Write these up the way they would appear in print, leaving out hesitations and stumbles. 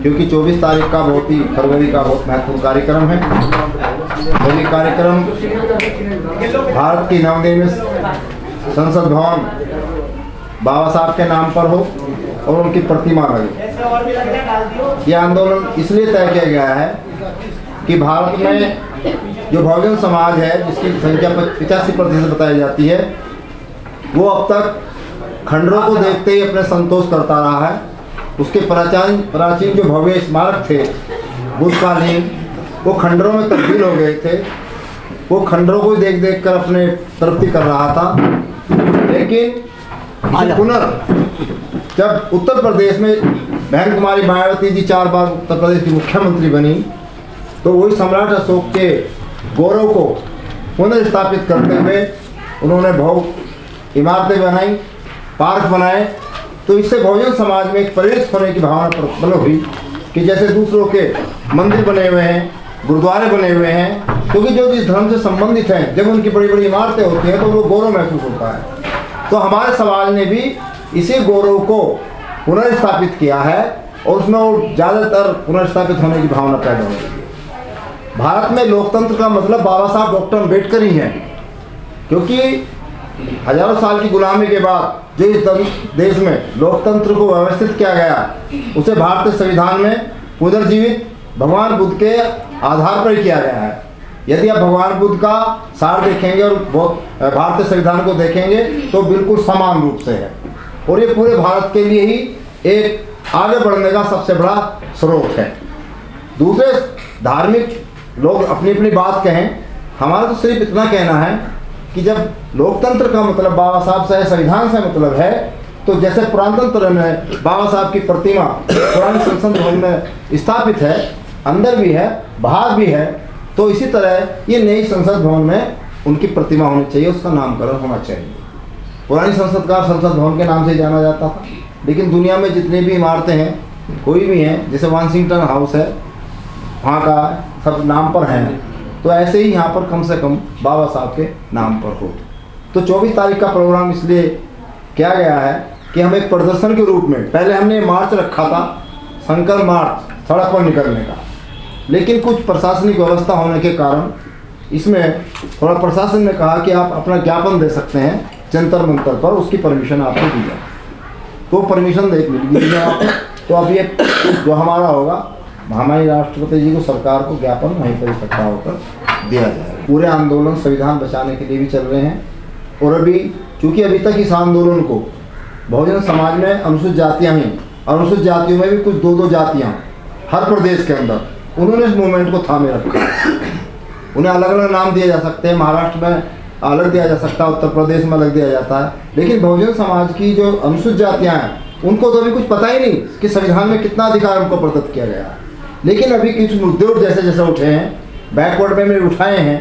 क्योंकि 24 तारीख का फरवरी का बहुत महत्वपूर्ण कार्यक्रम है। और ये कार्यक्रम भारत की नवनिर्मित संसद भवन बाबा साहब के नाम पर हो और उनकी प्रतिमा लगे। यह आंदोलन इसलिए तय किया गया है कि भारत में जो बहुजन समाज है, जिसकी संख्या 85% बताई जाती है, वो अब तक खंडरों को देखते ही अपने संतोष करता रहा है। उसके प्राचीन जो भव्य स्मारक थे बुद्धकालीन, वो खंडरों में तब्दील हो गए थे। वो खंडरों को देख देख कर अपने तृप्ति कर रहा था। लेकिन जब उत्तर प्रदेश में बहन कुमारी मायावती जी 4 बार उत्तर प्रदेश की मुख्यमंत्री बनी, तो वही सम्राट अशोक के गौरव को पुनर्स्थापित करते हुए उन्होंने भव्य इमारतें बनाई, पार्क बनाए। तो इससे बहुजन समाज में एक प्रेरित होने की भावना प्रबल हुई कि जैसे दूसरों के मंदिर बने हुए हैं, गुरुद्वारे बने हुए हैं, क्योंकि जो जिस धर्म से संबंधित हैं, जब उनकी बड़ी बड़ी इमारतें होती हैं तो उनको गौरव महसूस होता है। तो हमारे समाज ने भी इसी गौरव को पुनर्स्थापित किया है और उसमें ज़्यादातर पुनर्स्थापित होने की भावना पैदा हो रही है। भारत में लोकतंत्र का मतलब बाबा साहब डॉक्टर अम्बेडकर ही हैं, क्योंकि हजारों साल की गुलामी के बाद जो इस देश में लोकतंत्र को व्यवस्थित किया गया, उसे भारतीय संविधान में पुनर्जीवित भगवान बुद्ध के आधार पर किया गया है। यदि आप भगवान बुद्ध का सार देखेंगे और भारतीय संविधान को देखेंगे तो बिल्कुल समान रूप से है, और ये पूरे भारत के लिए ही एक आगे बढ़ने का सबसे बड़ा स्रोत है। दूसरे धार्मिक लोग अपनी अपनी बात कहें, हमारा तो सिर्फ इतना कहना है कि जब लोकतंत्र का मतलब बाबा साहब से, संविधान से मतलब है, तो जैसे पुरातंत्र में बाबा साहब की प्रतिमा पुरानी संसद भवन में स्थापित है, अंदर भी है बाहर भी है, तो इसी तरह ये नई संसद भवन में उनकी प्रतिमा होनी चाहिए, उसका नामकरण होना चाहिए। पुरानी संसद का संसद भवन के नाम से जाना जाता था, लेकिन दुनिया में जितनी भी इमारतें हैं, कोई भी हैं, जैसे वाशिंगटन हाउस है, वहाँ का सब नाम पर हैं, तो ऐसे ही यहाँ पर कम से कम बाबा साहब के नाम पर हो। तो 24 तारीख का प्रोग्राम इसलिए किया गया है कि हम एक प्रदर्शन के रूप में, पहले हमने मार्च रखा था, संकल्प मार्च, सड़क पर निकलने का, लेकिन कुछ प्रशासनिक व्यवस्था होने के कारण इसमें थोड़ा प्रशासन ने कहा कि आप अपना ज्ञापन दे सकते हैं जंतर मंतर पर, उसकी परमिशन आपको दी जाए। तो परमिशन दे मिल गया आपको। तो अब ये जो हमारा होगा, हमारे राष्ट्रपति जी को, सरकार को ज्ञापन वहीं पर इकट्ठा होकर दिया जाए। पूरे आंदोलन संविधान बचाने के लिए भी चल रहे हैं। और अभी चूँकि अभी तक इस आंदोलन को बहुजन समाज में अनुसूचित जातियाँ हैं, अनुसूचित जातियों में भी कुछ 2-2 जातियाँ हर प्रदेश के अंदर, उन्होंने इस मूवमेंट को थामे रखा। उन्हें अलग अलग नाम दिए जा सकते हैं, महाराष्ट्र में अलग दिया जा सकता है, उत्तर प्रदेश में अलग दिया जाता है, लेकिन बहुजन समाज की जो अनुसूचित जातियाँ हैं उनको तो अभी कुछ पता ही नहीं कि संविधान में कितना अधिकार उनको प्रदत्त किया गया है। लेकिन अभी कुछ मुद्दे जैसे जैसे उठे हैं, बैकवर्ड में उठाए हैं,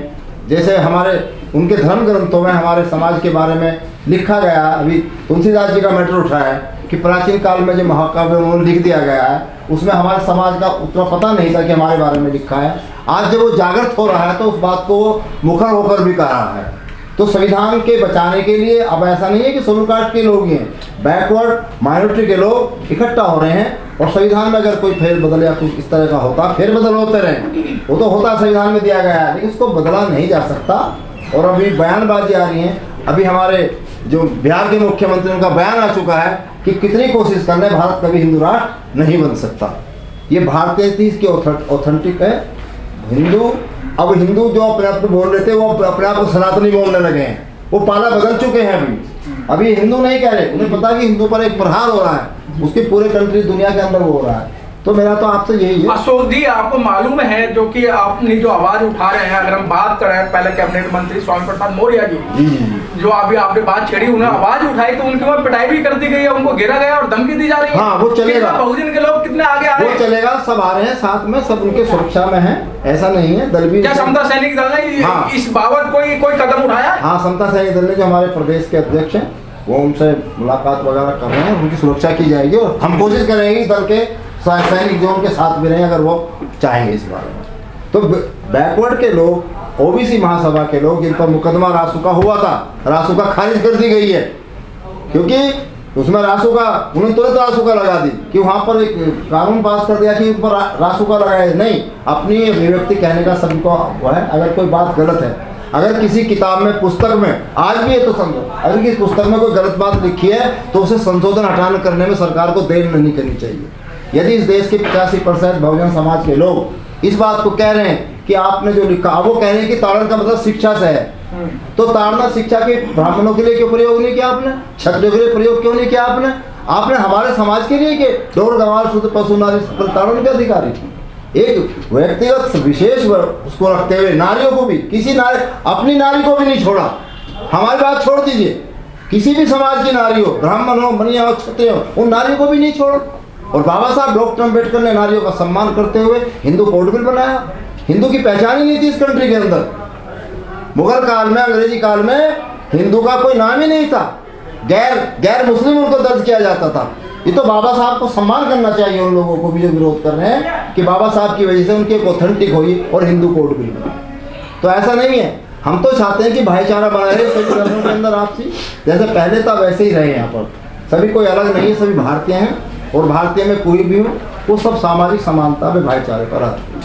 जैसे हमारे उनके धर्म ग्रंथों में हमारे समाज के बारे में लिखा गया। अभी तुलसीदास जी का मैटर उठा है कि प्राचीन काल में जो महाकाव्य उन्होंने लिख दिया गया है, उसमें हमारे समाज का उतना पता नहीं था कि हमारे बारे में लिखा है। आज जब वो जागृत हो रहा है तो उस बात को वो मुखर होकर भी कह रहा है। तो संविधान के बचाने के लिए अब ऐसा नहीं है कि शेड्यूल कास्ट के लोग ही हैं, बैकवर्ड माइनॉरिटी के लोग इकट्ठा हो रहे हैं। और संविधान में अगर कोई फेरबदल या कुछ इस तरह का होता, फेरबदल होते रहे, वो तो होता संविधान में दिया गया है, लेकिन उसको बदला नहीं जा सकता। और अभी बयानबाजी आ रही है। अभी हमारे जो बिहार के मुख्यमंत्री, उनका बयान आ चुका है कि कितनी कोशिश कर ले, भारत कभी हिंदू राष्ट्र नहीं बन सकता। ये भारतीय चीज़ की ऑथेंटिक है। हिंदू, अब हिंदू जो अपने आप को बोल रहे थे, वो अपने आप को सनातनी बोलने लगे हैं, वो पाला बदल चुके हैं। अभी हिंदू नहीं कह रहे, उन्हें पता कि हिंदू पर एक प्रहार हो रहा है, उसकी पूरे कंट्री दुनिया के अंदर वो हो रहा है। तो मेरा तो आपसे यही है। अशोक जी, आपको मालूम है जो कि आपने जो आवाज उठा रहे हैं, अगर हम बात करें पहले कैबिनेट मंत्री स्वामी प्रसाद मौर्य जी, जो अभी आपने बात छेड़ी, उन्हें आवाज उठाई तो उनके ऊपर पिटाई भी कर दी गई है, उनको घेरा गया और धमकी दी जा रही है। हाँ, वो चलेगा। बहुजन के लोग कितने आगे आ रहे हैं, वो चलेगा, सब आ रहे हैं साथ में, सब उनके सुरक्षा में है, ऐसा नहीं है। दल भी, क्या समता सैनिक दल ने इस बाबत कोई कदम उठाया? हाँ, समता सैनिक दल ने, जो हमारे प्रदेश के अध्यक्ष हैं, वो उनसे मुलाकात वगैरह कर रहे हैं, उनकी सुरक्षा की जाएगी। और हम कोशिश करेंगे इस दल के सैनिक जो उनके साथ भी रहें, अगर वो चाहेंगे इस बारे में। तो बैकवर्ड के लोग, ओबीसी महासभा के लोग, जिन पर मुकदमा रासुका हुआ था, रासुका खारिज कर दी गई है, क्योंकि तो उसमें रासुका उन्होंने तुरंत रासुका लगा दी कि वहाँ पर एक कानून पास कर दिया कि ऊपर रासुका लगाए। नहीं, अपनी अभिव्यक्ति कहने का सभी को वो है। अगर कोई बात गलत है, अगर किसी किताब में, पुस्तक में आज भी है तो समझो, अगर किसी पुस्तक में कोई गलत बात लिखी है तो उसे संशोधन हटाने करने में सरकार को देर नहीं करनी चाहिए। यदि इस देश के 85% बहुजन समाज के लोग इस बात को कह रहे हैं कि आपने जो लिखा, वो कह रहे हैं कि ताड़न का मतलब शिक्षा से है, तो ताड़ना शिक्षा के ब्राह्मणों के लिए क्यों प्रयोग नहीं किया आपने? क्षत्रियों के लिए प्रयोग क्यों नहीं किया आपने? आपने हमारे समाज के लिए कि ढोर गंवार शुद्ध पशु नारी ताड़न के अधिकारी, एक व्यक्तिगत विशेष उसको रखते हुए नारियों को भी, किसी नारी, अपनी नारी को भी नहीं छोड़ा। हमारी बात छोड़ दीजिए, किसी भी समाज की नारी हो, ब्राह्मण हो, बनिया हो, क्षत्रिय हो, उन नारियों को भी नहीं छोड़ा। और बाबा साहब डॉक्टर अम्बेडकर ने नारियों का सम्मान करते हुए हिंदू कोड बिल बनाया। हिंदू की पहचान ही नहीं थी इस कंट्री के अंदर। मुगल काल में, अंग्रेजी काल में हिंदू का कोई नाम ही नहीं था, गैर मुस्लिम उनको दर्ज किया जाता था। ये तो बाबा साहब को सम्मान करना चाहिए उन लोगों को भी जो विरोध कर रहे हैं कि बाबा साहब की वजह से उनकी एक ऑथेंटिक हुई और हिंदू कोड बिल बना। तो ऐसा नहीं है, हम तो चाहते हैं कि भाईचारा बना रहे सभी धर्मों के अंदर आपसी, जैसे पहले था वैसे ही रहे। यहाँ पर सभी कोई अलग नहीं है, सभी भारतीय हैं और भारतीय में कोई भी हो वो सब सामाजिक समानता में भाईचारे पर आते हैं।